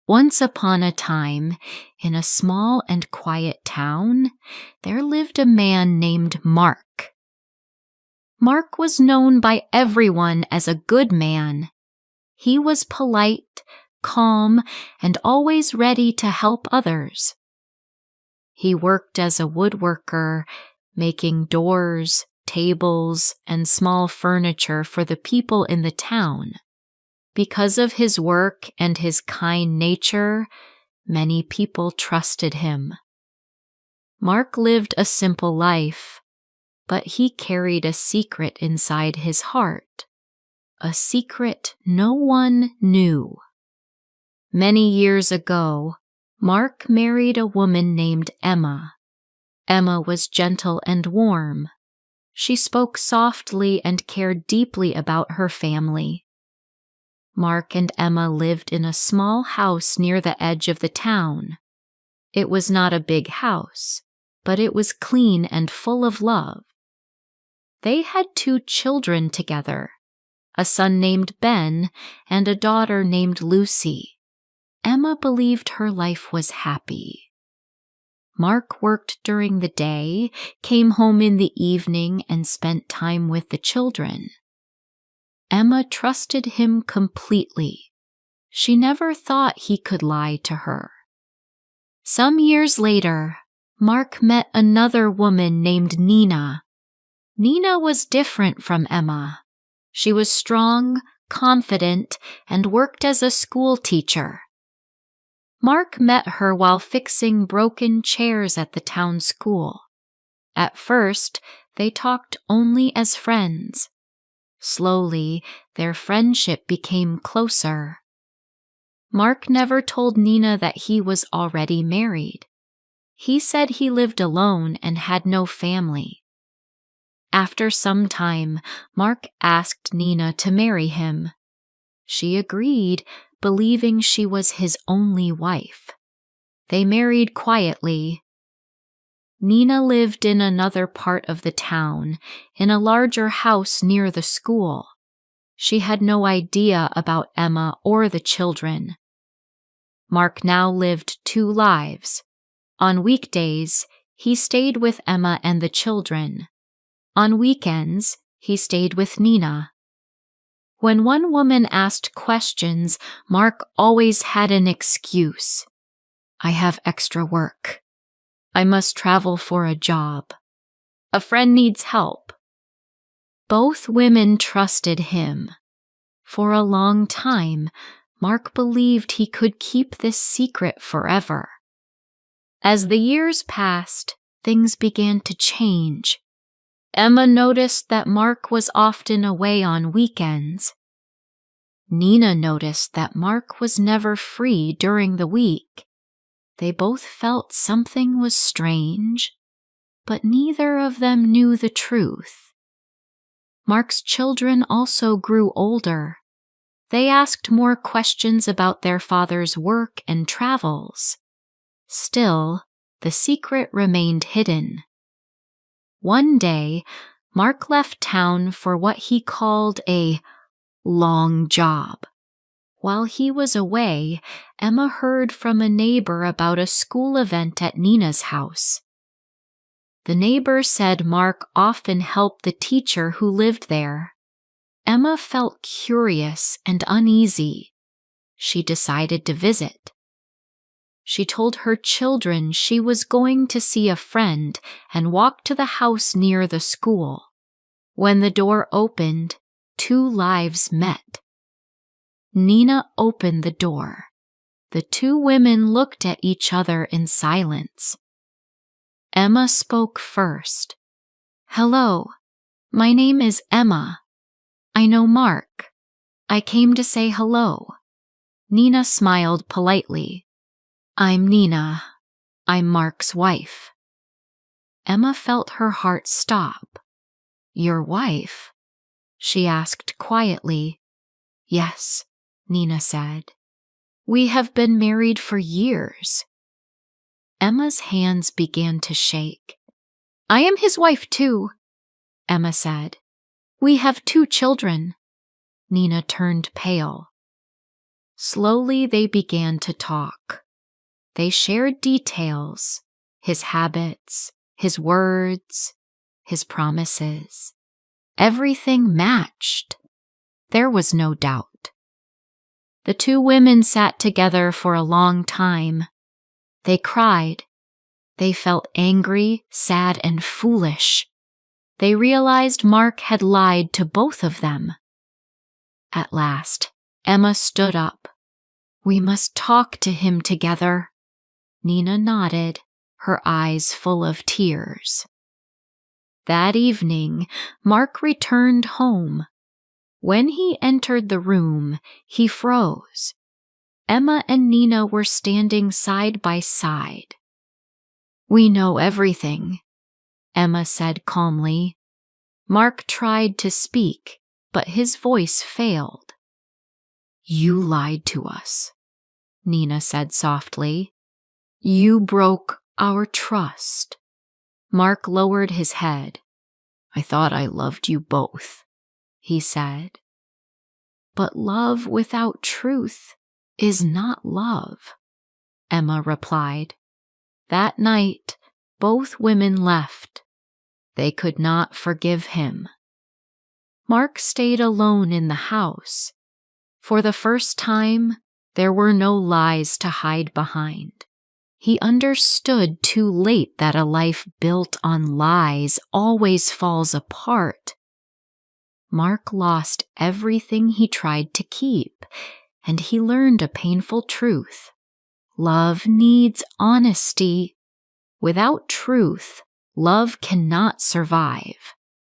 Once upon a time, in a small and quiet town, there lived a man named Mark. Mark was known by everyone as a good man. He was polite, calm, and always ready to help others. He worked as a woodworker, making doors, tables, and small furniture for the people in the town. Because of his work and his kind nature, many people trusted him. Mark lived a simple life, but he carried a secret inside his heart, a secret no one knew. Many years ago, Mark married a woman named Emma. Emma was gentle and warm. She spoke softly and cared deeply about her family. Mark and Emma lived in a small house near the edge of the town. It was not a big house, but it was clean and full of love. They had 2 children together, a son named Ben and a daughter named Lucy. Emma believed her life was happy. Mark worked during the day, came home in the evening, and spent time with the children. Emma trusted him completely. She never thought he could lie to her. Some years later, Mark met another woman named Nina. Nina was different from Emma. She was strong, confident, and worked as a school teacher. Mark met her while fixing broken chairs at the town school. At first, they talked only as friends. Slowly, their friendship became closer. Mark never told Nina that he was already married. He said he lived alone and had no family. After some time, Mark asked Nina to marry him. She agreed, believing she was his only wife. They married quietly. Nina lived in another part of the town, in a larger house near the school. She had no idea about Emma or the children. Mark now lived 2 lives. On weekdays, he stayed with Emma and the children. On weekends, he stayed with Nina. When one woman asked questions, Mark always had an excuse. I have extra work. I must travel for a job. A friend needs help. Both women trusted him. For a long time, Mark believed he could keep this secret forever. As the years passed, things began to change. Emma noticed that Mark was often away on weekends. Nina noticed that Mark was never free during the week. They both felt something was strange, but neither of them knew the truth. Mark's children also grew older. They asked more questions about their father's work and travels. Still, the secret remained hidden. One day, Mark left town for what he called a long job. While he was away, Emma heard from a neighbor about a school event at Nina's house. The neighbor said Mark often helped the teacher who lived there. Emma felt curious and uneasy. She decided to visit. She told her children she was going to see a friend and walked to the house near the school. When the door opened, 2 lives met. Nina opened the door. The 2 women looked at each other in silence. Emma spoke first. Hello, my name is Emma. I know Mark. I came to say hello. Nina smiled politely. I'm Nina. I'm Mark's wife. Emma felt her heart stop. Your wife? She asked quietly. Yes, Nina said. We have been married for years. Emma's hands began to shake. I am his wife too, Emma said. We have 2 children. Nina turned pale. Slowly they began to talk. They shared details, his habits, his words, his promises. Everything matched. There was no doubt. The two women sat together for a long time. They cried. They felt angry, sad, and foolish. They realized Mark had lied to both of them. At last, Emma stood up. "We must talk to him together." Nina nodded, her eyes full of tears. That evening, Mark returned home. When he entered the room, he froze. Emma and Nina were standing side by side. "We know everything," Emma said calmly. Mark tried to speak, but his voice failed. "You lied to us," Nina said softly. "You broke our trust." Mark lowered his head. "I thought I loved you both," he said. "But love without truth is not love," Emma replied. That night, both women left. They could not forgive him. Mark stayed alone in the house. For the first time, there were no lies to hide behind. He understood too late that a life built on lies always falls apart. Mark lost everything he tried to keep, and he learned a painful truth. Love needs honesty. Without truth, love cannot survive.